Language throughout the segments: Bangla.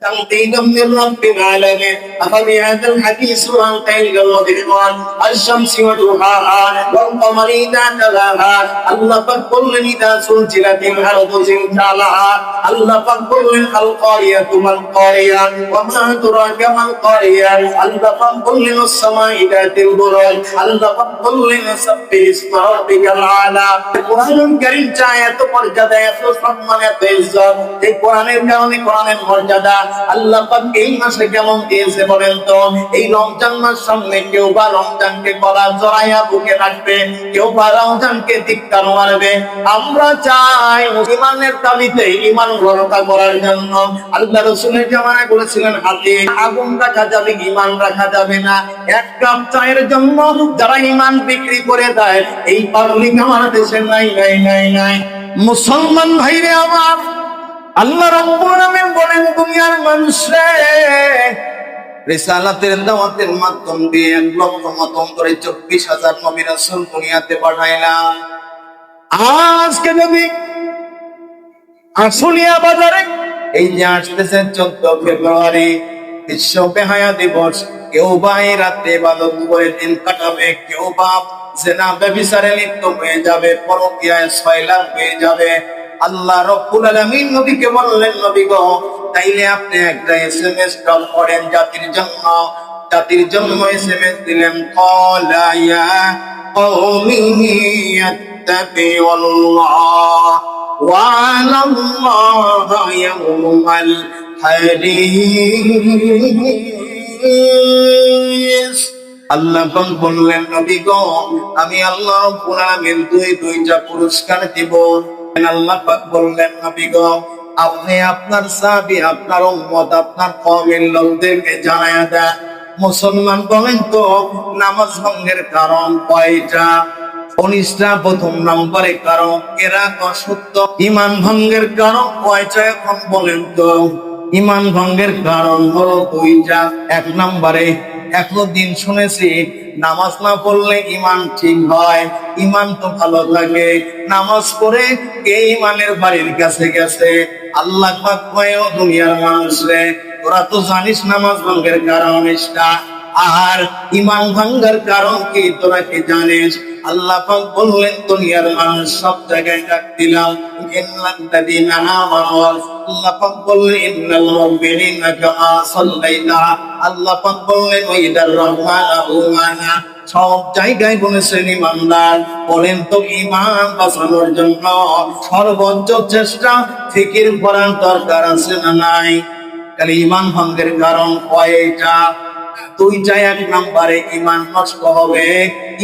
تنزيلا من رب العالمين أفبهذا الحديث أنتم مدركون الشمس وضحاها والقمر إذا تلاها الله فكل إذا زلزلت الأرض زلزالها الله فكل القارية ما القارية وما أدراك ما القارية الله فكل السماء ذات البروج الله فكل سبح اسم ربك الأعلى القرآن الكريم এত মর্যাদা এত সম্মান এত ইজ্জত এই কোরআনের কারণে কোরআনের মর্যাদা আল্লাহ পাক এই মাসে কেমন দিয়েছে বলেন তো। এই রমজান মাস সামনে কেউ বা রমজানকে গলা জড়াইয়া বুকে রাখবে, কেউ বা রমজানকে ধিক্কার মারবে। আমরা চাই ঈমানের দাবিতে ঈমান রক্ষা করার জন্য আল্লাহ রাসূলের জামানায় বলেছিলেন হাতে আগুন রাখা যাবে, ঈমান রাখা যাবে না। এক কাপ চায়ের জন্য যারা ঈমান বিক্রি করে দেয় এই পাবলিক আমার দেশে নাই নাই নাই নাই। মুসলমান ভাইরে আমার, আল্লাহ রাব্বুল আলামিন বলেন দুনিয়ার মানুষরে রিসালাতের দাওয়াতের মাধ্যম দিয়ে 1 লক্ষ মতান্তরে 24,000 নবী রাসূল দুনিয়াতে পাঠাইলাম। আজকে যদি আশুলিয়া বাজারে এই যে আসতেছে 14 ফেব্রুয়ারি বিশ্ব বেহায়া দিবস, কেউ বা এই রাতে ইবাদত করে দিন কাটাবে, কেউ বা জেনা ব্যভিচারে লিপ্ত হয়ে যাবে, পরকীয়ায় সয়লাভ হয়ে যাবে। আল্লাহ রাব্বুল আলামিন নবীকে বললেন নবী গো তাইলে আপনি একটা এসএমএস কল করেন জাতির জন্য। জাতির জন্য এসএমএস দিলেন ক্বালা ইয়া কওমি ইত্তাকিউল্লাহ ওয়া আলাল্লাহ ইয়াউমাল হাদিস। আল্লাহ বললেন নবী গো আমি আল্লাহ রাব্বুল আলামিন দুইটা পুরস্কার দিব। আল্লাহ পাক বললেন নবী গো আপনি আপনার সাহাবী আপনার উম্মত আপনার কওমের লোকদেরকে জানায়া দেন। মুসলমান বলেন তো নামাজ ভঙ্গের কারণ কয়টা? 19টা। প্রথম নম্বরে কারণ কেরাত অসত্য। ঈমান ভঙ্গের কারণ কয়টা এখন বলেন তো? ঈমান ভঙ্গের কারণ হলো 2টা। 1 নম্বরে এতদিন শুনেছি নামাজ না পড়লে ঈমান ঠিক হয়, ঈমান তো ভালো লাগে, নামাজ পড়ে কে ঈমানের বাড়ির কাছে গেছে। আল্লাহ পাক কয় ও দুনিয়ার মানুষ রে তোরা তো জানিস নামাজ ভঙ্গের কারণ এটা, আর ঈমান ভাঙার কারণ কি তোরা কি জানিস? আল্লাহ পাক বললেন দুনিয়ার মানুষ সব জায়গায় ডাক দিলাম ইন্নাল্লাযীনা আমানু। আল্লাহ পাক বললেন ইন্নাল মুমিনিনা কামা সাল্লাইনা। আল্লাহ পাক বললেন ওয়াইদার রহমানা হুমানা। সব জায়গায় বলেছেন ঈমানদার। বলেন তো ঈমান বাঁচানোর জন্য সর্বোচ্চ চেষ্টা ফিকির করার দরকার আছে না নাই? তাহলে ঈমান ভঙ্গের কারণ কয়টা? 2টা। 1 নম্বরে ঈমান নষ্ট হবে,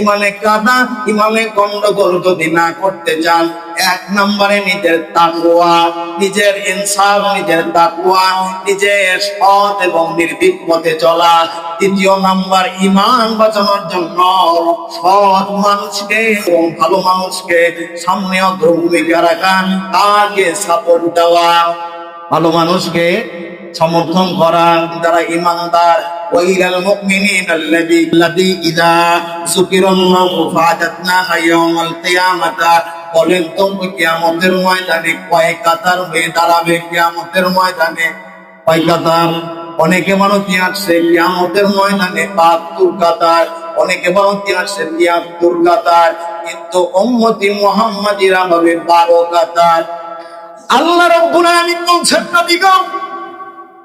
ঈমানে কাদা ঈমানে গন্ডগোল যদি না করতে চান 1 নম্বরে নিজের তাকওয়া, নিজের ইনসাফ, নিজের তাকওয়া, নিজের সৎ এবং নির্ভীক পথে চলা। 2য় নম্বর ঈমান বাঁচানোর জন্য সৎ মানুষকে এবং ভালো মানুষকে সামনে অগ্রভূমিকা রাখা, তাকে সাপোর্ট দেওয়া, ভালো মানুষকে সমর্থন করা, যারা ঈমানদার। ওয়াইলাল মুমিনিনা আল্লাযী ইযা যুকিরাল্লাহু ফাআতাতনাহা ইয়াওমাল কিয়ামাতা। বলেন তো কিয়ামতের ময়দানে কয় কাতার হয়ে দাঁড়াবে? কিয়ামতের ময়দানে কয় কাতার? অনেকে মানতি আসছে কিয়ামতের ময়দানে 72 কাতার, অনেকে মানতি আসছে 73 কাতার, কিন্তু উম্মতি মুহাম্মাদিরা হবে 12 কাতার। আল্লাহ রাব্বুল আলামিন বলছেন নবীগণ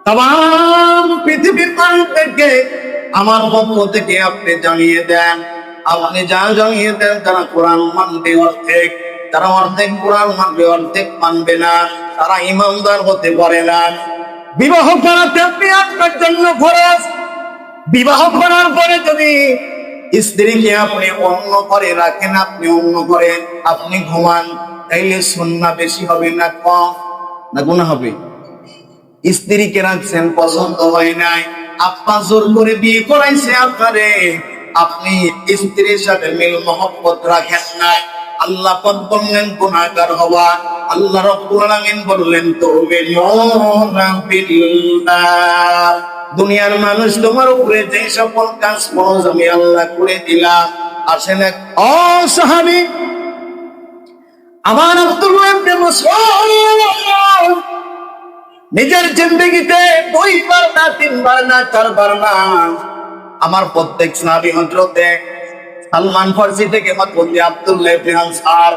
তাম পৃথিবীর মানুষদেরকে আমার পক্ষ থেকে আপনি জানিয়ে দেন, আপনি যা জানিয়ে দেন তারা কোরআন মানবে অর্ধেক, তারা অর্ধেক কোরআন মানবে অর্ধেক মানবে না, তারা ঈমানদার হতে পারে না। বিবাহ করাতে আপনি আপনার জন্য ফরজ। বিবাহ করার পরে যদি স্ত্রীকে আপনি অন্য ঘরে রাখেন, আপনি অন্য ঘরে আপনি ঘুমান, তাইলে সুন্নাহ বেশি হবে না কম? না গুনাহ হবে? স্ত্রীকে রাখছেন পছন্দ হয় নাই, আপা জোর করে বিয়ে করাইছে আপনারে, আপনি স্ত্রীর সাথে মিল মহব্বত রাখেন নাই, আল্লাহ পাক বললেন গুনাহগার হওয়া। আল্লাহ রাব্বুল আলামিন বললেন তুমিনুনা বিল্লাহ। দুনিয়ার মানুষ তোমার উপরে যে সকল কাজ ফরজ আমি আল্লাহ করে দিলাম। আসেন এক সাহাবী আমার আব্দুল্লাহ ইবনে মাসউদ নিজের জিন্দেগিতে 2 বার না 3 বার না 4 বার না আমার প্রত্যেক সাহাবী হযরতে সালমান ফারসি থেকে হযরতে আব্দুল্লাহ ইবনে আনসার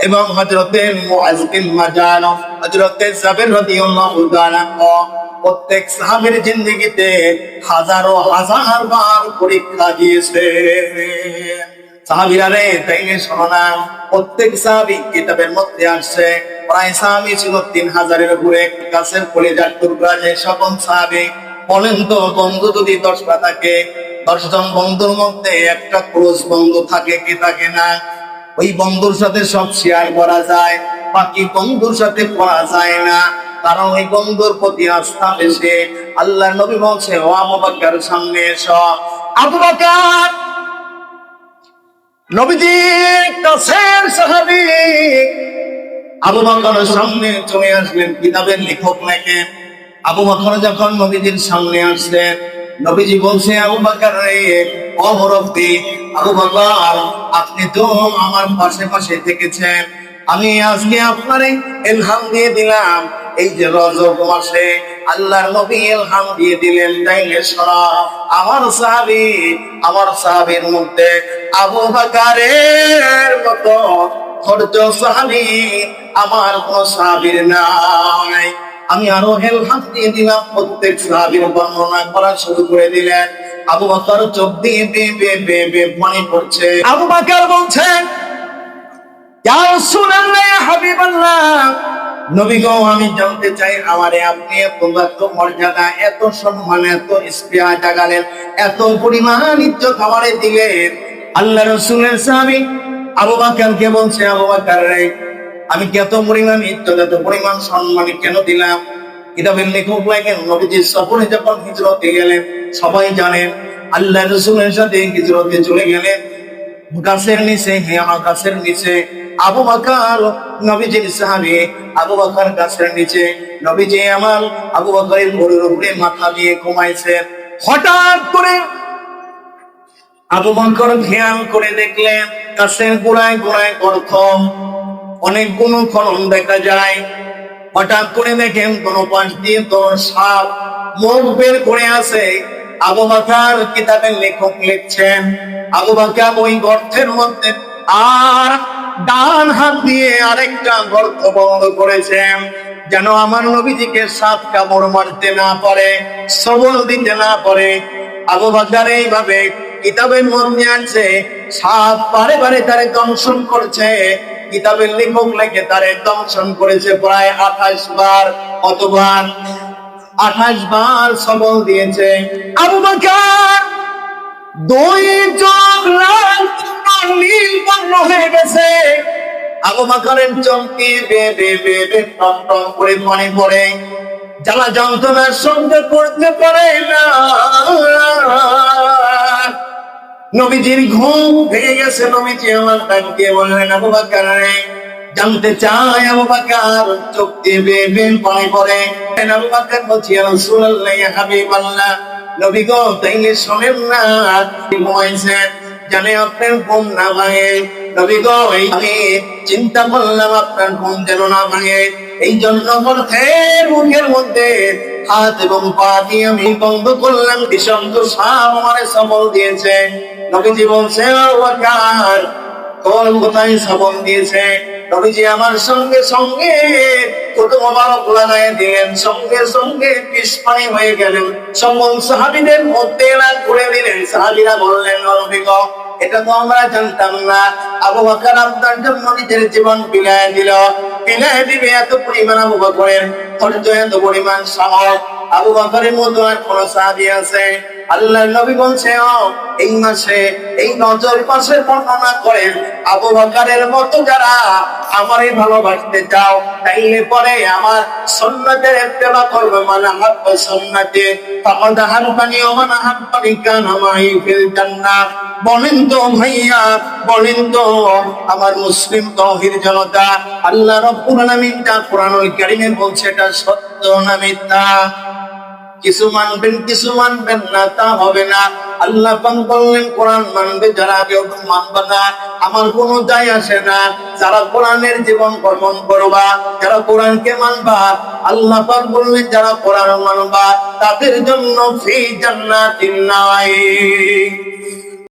এবং হযরতে মুআজ বিন মাজান, হযরতে জাবের রাদিয়াল্লাহু তাআলা প্রত্যেক সাহাবীর জিন্দেগিতে হাজারো হাজার বার পরীক্ষা দিয়েছে। সাহাবীরা রে তাইলে শোনো না, প্রত্যেক সাহাবী কিতাবের মধ্যে আসছে প্রায় সাহাবী ছিল 3000-এর উপরে। গাছের কলিজার টুকরা যে সকল সাহাবী, বলেন তো বন্ধু যদি 10টা থাকে, 10 জন বন্ধুর মধ্যে একটা ক্লোজ বন্ধু থাকে কি থাকে না? ওই বন্ধুর সাথে সব শেয়ার করা যায়, বাকি বন্ধুর সাথে করা যায় না, কারণ ওই বন্ধুর প্রতি আস্থা বেশি। আল্লাহর নবী বলছে, ও আবু বকর সামনে এসো। আবু বকর নবীজির কাছের সাহাবী, আবু বকরের সামনে চলে আসলেন। কিতাবের লেখক লেখেন, আবু বকর যখন নবীজির সামনে আসলেন, নবীজি বলছে, আবু বকর রে, ও মুরব্বি আবু বকর, আপনি তো আমার পাশে পাশে থেকেছেন, আমি আজকে আপনারে ইলহাম দিয়ে দিলাম। এই যে রজব মাসে আল্লাহর নবী ইলহাম দিয়ে দিলেন, তাইলে শোনো, আমার সাহাবীর মধ্যে আবু বকরের মতো খরচ সাহাবী আমার কোন সাহাবীর নাই। আমি আরো ইলহাম দিয়ে দিলাম, প্রত্যেক সাহাবীর বর্ণনা করা শুরু করে দিলেন। আবু বকর চোখ দিয়ে বে পানি পড়ছে। আবু বকর বলছেন, ইয়া রাসূলুল্লাহ, ইয়া হাবিবাল্লাহ, নবী গো, আমি জানতে চাই আমারে আপনি এত মর্যাদা, এত সম্মান, এত স্পৃহা জাগালেন, এত পরিমাণ ইজ্জত আমারে দিলেন। আল্লাহ রাসূলের সাহাবী আবু বকরকে বলছে, আবু বকর রে, আমি কি এত পরিমাণ ইজ্জত, এত পরিমাণ সম্মান কেন দিলাম? কিতাবের লেখক লেখেন, নবীজি সফরে যখন হিজরতে গেলেন, সবাই জানেন আল্লাহ রাসূলের সাথে হিজরতে চলে গেলেন। গাছের নিচে, হেয়া গাছের নিচে আবু বকর নবীজির সাহাবী, আবু বকর গাছের নিচে, নবীজি আমার আবু বকরের ঘোড়ার উপরে মাথা দিয়ে ঘুমাইছেন। হঠাৎ করে আবু বকর খেয়াল করে দেখলেন গাছের গোড়ায় গোড়ায় গর্ত, অনেকগুলো খনন দেখা যায়। হঠাৎ করে দেখেন কোন পাশ দিয়ে তো সাপ মুখ বের করে আছে। আবু বকর, কিতাবের লেখক লিখছেন, আবু বকর ওই গর্তের মধ্যে আর ডান হাত দিয়ে আরেকটা গর্ত বন্ধ করেছেন, যেন আমার নবীজিকে সাপ কামড় মারতে না পারে, সবল দিতে না পারে। আবু বকর এইভাবে, কিতাবের মধ্যে আছে, সাপ বারে বারে তারে দংশন করছে। কিতাবের লেখক লেখে তারে দংশন করেছে প্রায় 28 বার, অথবা 28 বার সবল দিয়েছে। আবু বকর 2 চোখ লাল নীল বর্ণ হয়ে গেছে। আবু বকরের চোখে বে বে বে বে টন টন করে পানি পড়ে, জ্বালা যন্ত্রণার সঙ্গে পড়তে পারে না। নবীজির ঘুম ভেঙে গেছে। নবীজি আমার ডাককে বললেন, আবু বকর রে, জানতে চাই আবু বকর, চোখ দিয়ে বে বে পানি পড়ে। আবু বকর বলছি, ইয়া রাসূলুল্লাহ, ইয়া হাবিবাল্লাহ, নবী গো, তাইলে শোনেন না, ঘুমাইছেন, জানে আপনার ঘুম না ভাঙে। নবী গো, আমি চিন্তা করলাম আপনার ঘুম যেন না ভাঙে, এই জন্য মুখের মধ্যে হাত এবং পা দিয়ে আমি বন্ধ করলাম, বিষাক্ত সাপ আমারে সবল দিয়েছে। নবীজি বলছে, আবু বকর, কোথায় সবল দিয়েছে? নবীজি আমার সঙ্গে সঙ্গে কত মোবারক লাগায় দিলেন, সঙ্গে সঙ্গে পিছপানি হয়ে গেলেন, সকল সাহাবীদের মধ্যে এরা করে দিলেন। সাহাবীরা বললেন, নবী গো, এটা তো আমরা জানতাম না, আবু বকর আপনার জন্য নিজের জীবন বিলায় দিল। বিলায় দিবে এত পরিমাণ আবু বকরের ধৈর্য, এত পরিমাণ সাহস। আবু বকরের মতো আর কোন সাহাবী আছে? আল্লাহর নবী বলছে, এই মাসে এই নজর মাসে বর্ণনা করেন, আবু বকরের মতো যারা আমারই ভালোবাসতে চাও, তাইলে পরে আমার সুন্নতের ইত্তেবা করবে। মানে হাব্বা সুন্নতি ফাকাদ হাব্বানি ওয়া মান হাব্বানি কানা মাই ফিল জান্নাহ। বলেন তো ভাইয়া, বলেন তো আমার মুসলিম তাওহীদ জনতা, আল্লাহ রাব্বুল আলামিন তা কোরআনুল কারীমে বলছে, এটা সত্য না মিথ্যা? কিছু মানবেন কিছু মানবেন না, তা হবে না। আল্লাহ পাক বললেন কোরআন মানবে যারা, কেউ মানবে না, আমার কোনো যায় আসে না। যারা কোরআনের জীবন গ্রহণ করবা, যারা কোরআনকে মানবা, আল্লাহ পাক বললেন যারা কোরআন মানবা তাদের জন্য ফি জান্নাতিন নাঈম,